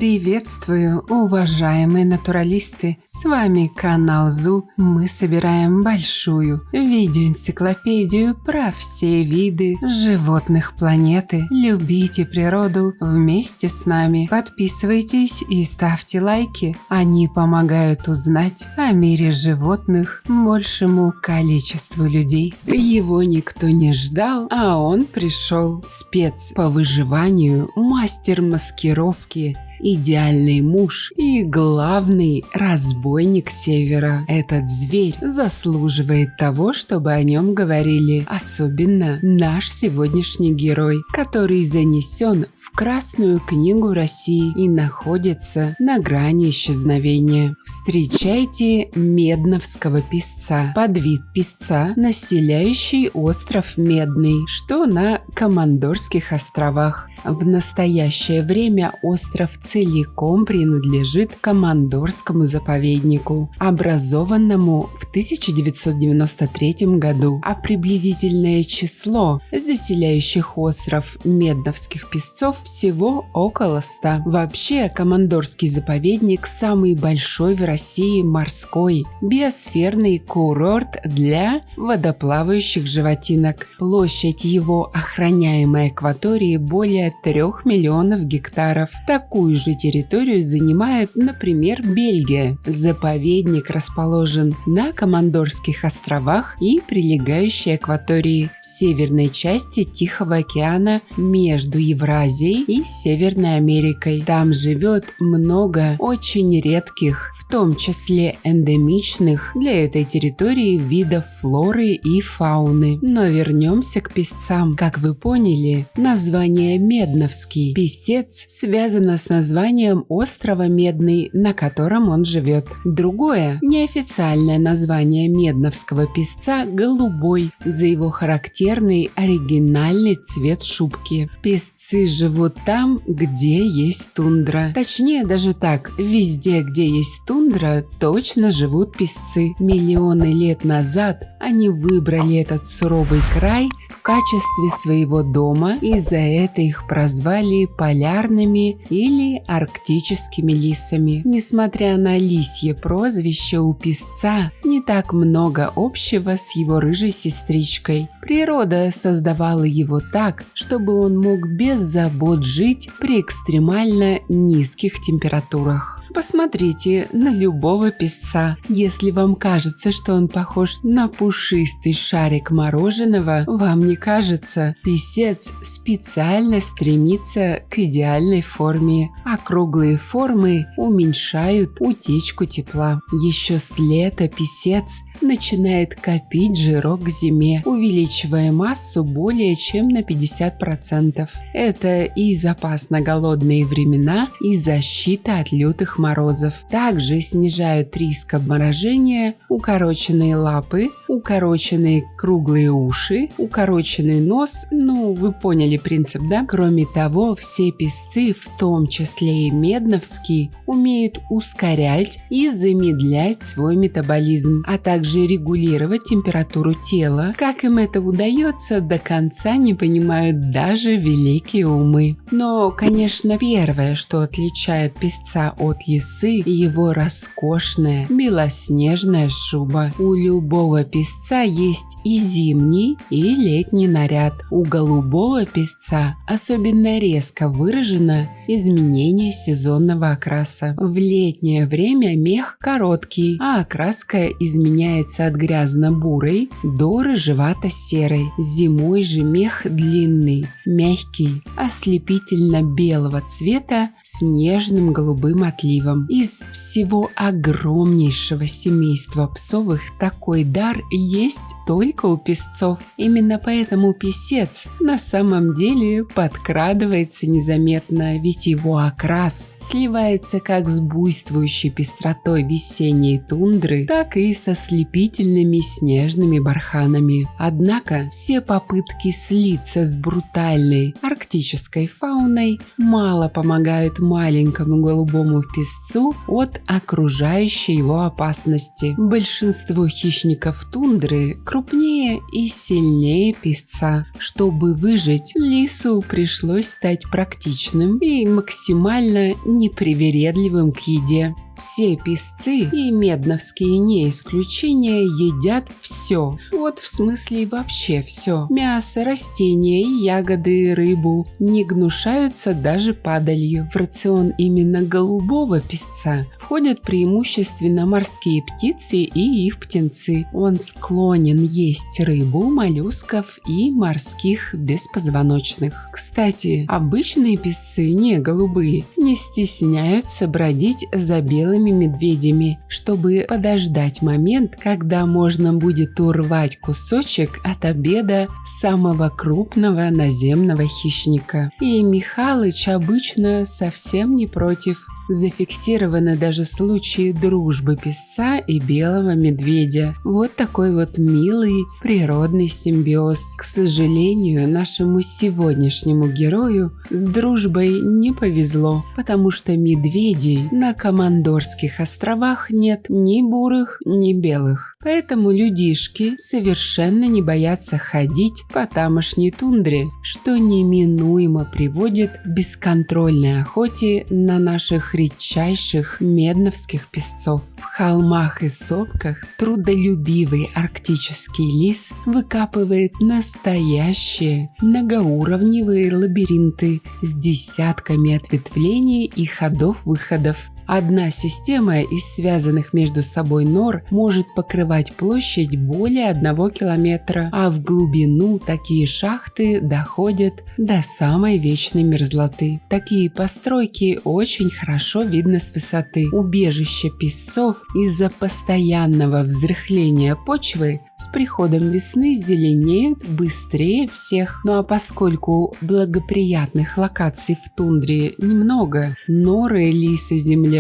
Приветствую, уважаемые натуралисты! С вами канал ЗУ. Мы собираем большую видеоэнциклопедию про все виды животных планеты. Любите природу вместе с нами. Подписывайтесь и ставьте лайки. Они помогают узнать о мире животных большему количеству людей. Его никто не ждал, а он пришел. Спец по выживанию, мастер маскировки, идеальный муж и главный разбойник Севера. Этот зверь заслуживает того, чтобы о нем говорили. Особенно наш сегодняшний герой, который занесен в Красную книгу России и находится на грани исчезновения. Встречайте медновского песца, подвид песца, населяющий остров Медный, что на Командорских островах. В настоящее время остров целиком принадлежит Командорскому заповеднику, образованному в 1993 году, а приблизительное число заселяющих остров медновских песцов всего около 100. Вообще, Командорский заповедник – самый большой в России морской биосферный курорт для водоплавающих животинок. Площадь его охраняемой акватории более 3 миллионов гектаров. Такую же территорию занимает, например, Бельгия. Заповедник расположен на Командорских островах и прилегающей акватории в северной части Тихого океана между Евразией и Северной Америкой. Там живет много очень редких, в том числе эндемичных для этой территории видов флоры и фауны. Но вернемся к песцам. Как вы поняли, название Медновский песец связано с названием острова Медный, на котором он живет. Другое, неофициальное название медновского песца – голубой, за его характерный оригинальный цвет шубки. Песцы живут там, где есть тундра. Точнее, даже так, везде, где есть тундра, точно живут песцы. Миллионы лет назад они выбрали этот суровый край в качестве своего дома, и за это их прозвали полярными или арктическими лисами. Несмотря на лисье прозвище, у песца не так много общего с его рыжей сестричкой. Природа создавала его так, чтобы он мог без забот жить при экстремально низких температурах. Посмотрите на любого песца. Если вам кажется, что он похож на пушистый шарик мороженого, вам не кажется. Песец специально стремится к идеальной форме, а круглые формы уменьшают утечку тепла. Еще с лета песец начинает копить жирок к зиме, увеличивая массу более чем на 50%. Это и запас на голодные времена, и защита от лютых морозов. Также снижают риск обморожения укороченные лапы, укороченные круглые уши, укороченный нос, вы поняли принцип, да? Кроме того, все песцы, в том числе и медновский, умеют ускорять и замедлять свой метаболизм, а также регулировать температуру тела. Как им это удается, до конца не понимают даже великие умы. Но, конечно, первое, что отличает песца от лисы, его роскошная белоснежная шуба. У любого песца есть и зимний, и летний наряд. У голубого песца особенно резко выражено изменение сезонного окраса. В летнее время мех короткий, а окраска изменяется от грязно-бурой до рыжевато-серой. Зимой же мех длинный, мягкий, ослепительно-белого цвета с нежным голубым отливом. Из всего огромнейшего семейства псовых такой дар есть только у песцов. Именно поэтому песец на самом деле подкрадывается незаметно, ведь его окрас сливается как с буйствующей пестротой весенней тундры, так и со слепительными снежными барханами. Однако все попытки слиться с брутальной арктической фауной мало помогают маленькому голубому песцу от окружающей его опасности. Большинство хищников тундры крупнее и сильнее песца. Чтобы выжить, лису пришлось стать практичным и максимально непривередливым к еде. Все песцы, и медновские не исключение, едят все. Вот в смысле вообще все. Мясо, растения и ягоды, рыбу. Не гнушаются даже падалью. В рацион именно голубого песца входят преимущественно морские птицы и их птенцы. Он склонен есть рыбу, моллюсков и морских беспозвоночных. Кстати, обычные песцы, не голубые, не стесняются бродить за белыми медведями, чтобы подождать момент, когда можно будет урвать кусочек от обеда самого крупного наземного хищника. И Михалыч обычно совсем не против. Зафиксированы даже случаи дружбы песца и белого медведя. Вот такой вот милый природный симбиоз. К сожалению, нашему сегодняшнему герою с дружбой не повезло, потому что медведей на Командорских островах нет ни бурых, ни белых. Поэтому людишки совершенно не боятся ходить по тамошней тундре, что неминуемо приводит к бесконтрольной охоте на наших редчайших медновских песцов. В холмах и сопках трудолюбивый арктический лис выкапывает настоящие многоуровневые лабиринты с десятками ответвлений и ходов-выходов. Одна система из связанных между собой нор может покрывать площадь более 1 километра, а в глубину такие шахты доходят до самой вечной мерзлоты. Такие постройки очень хорошо видно с высоты. Убежища песцов из-за постоянного взрыхления почвы с приходом весны зеленеют быстрее всех. Ну а поскольку благоприятных локаций в тундре немного, норы лисы-землеройки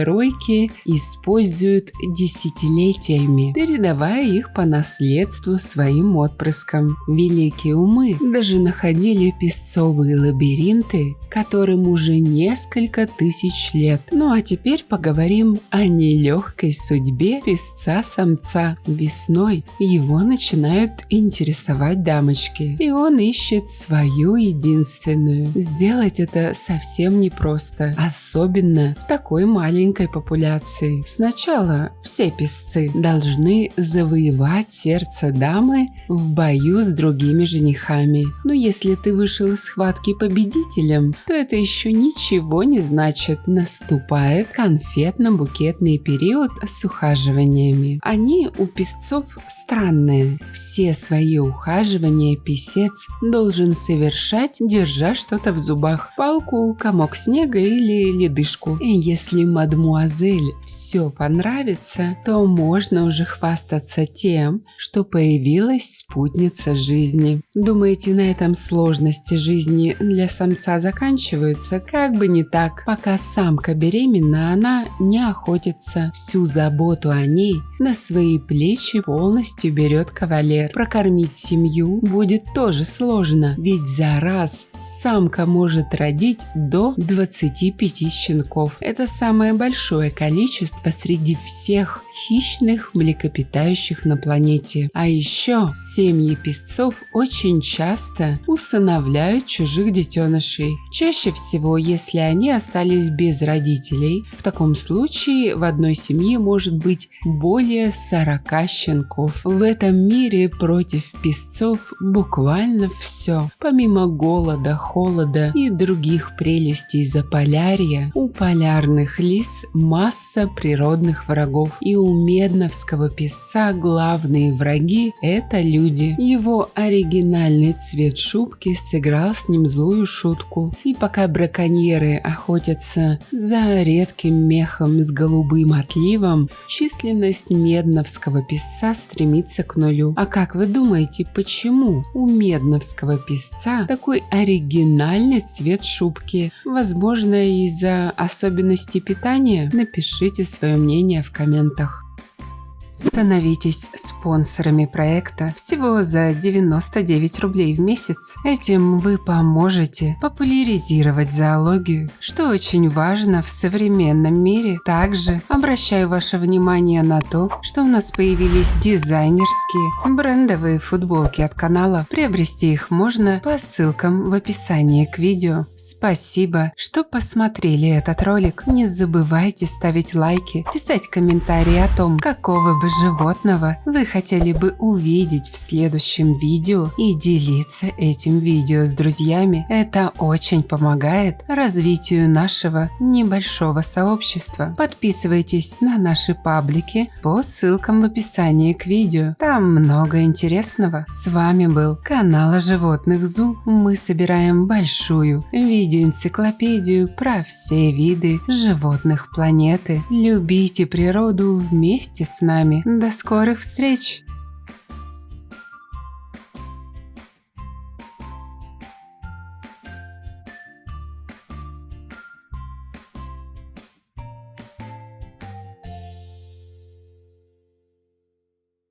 используют десятилетиями, передавая их по наследству своим отпрыскам. Великие умы даже находили песцовые лабиринты, которым уже несколько тысяч лет. Ну а теперь поговорим о нелегкой судьбе песца-самца. Весной его начинают интересовать дамочки, и он ищет свою единственную. Сделать это совсем непросто, особенно в такой маленькой популяции. Сначала все песцы должны завоевать сердце дамы в бою с другими женихами. Но если ты вышел из схватки победителем, то это еще ничего не значит. Наступает конфетно-букетный период с ухаживаниями. Они у песцов странные. Все свои ухаживания песец должен совершать, держа что-то в зубах. Палку, комок снега или ледышку. И если мадмуазель все понравится, то можно уже хвастаться тем, что появилась спутница жизни. Думаете, на этом сложности жизни для самца заканчиваются? Как бы не так. Пока самка беременна, она не охотится. Всю заботу о ней на свои плечи полностью берет кавалер. Прокормить семью будет тоже сложно, ведь за раз самка может родить до 25 щенков. Это самое большое количество среди всех хищных млекопитающих на планете. А еще семьи песцов очень часто усыновляют чужих детенышей. Чаще всего, если они остались без родителей. В таком случае в одной семье может быть более 40 щенков. В этом мире против песцов буквально все. Помимо голода, холода и других прелестей Заполярья, у полярных лис масса природных врагов. И у медновского песца главные враги – это люди. Его оригинальный цвет шубки сыграл с ним злую шутку. И пока браконьеры охотятся за редким мехом с голубым отливом, численность медновского песца стремится к нулю. А как вы думаете, почему у медновского песца такой оригинальный цвет шубки? Возможно, из-за особенностей питания? Напишите свое мнение в комментах. Становитесь спонсорами проекта всего за 99 рублей в месяц. Этим вы поможете популяризировать зоологию, что очень важно в современном мире. Также обращаю ваше внимание на то, что у нас появились дизайнерские брендовые футболки от канала. Приобрести их можно по ссылкам в описании к видео. Спасибо, что посмотрели этот ролик. Не забывайте ставить лайки, писать комментарии о том, какого бы животного вы хотели бы увидеть в следующем видео, и делиться этим видео с друзьями. Это очень помогает развитию нашего небольшого сообщества. Подписывайтесь на наши паблики по ссылкам в описании к видео. Там много интересного. С вами был канал о животных ЗУ. Мы собираем большую видеоэнциклопедию про все виды животных планеты. Любите природу вместе с нами. До скорых встреч!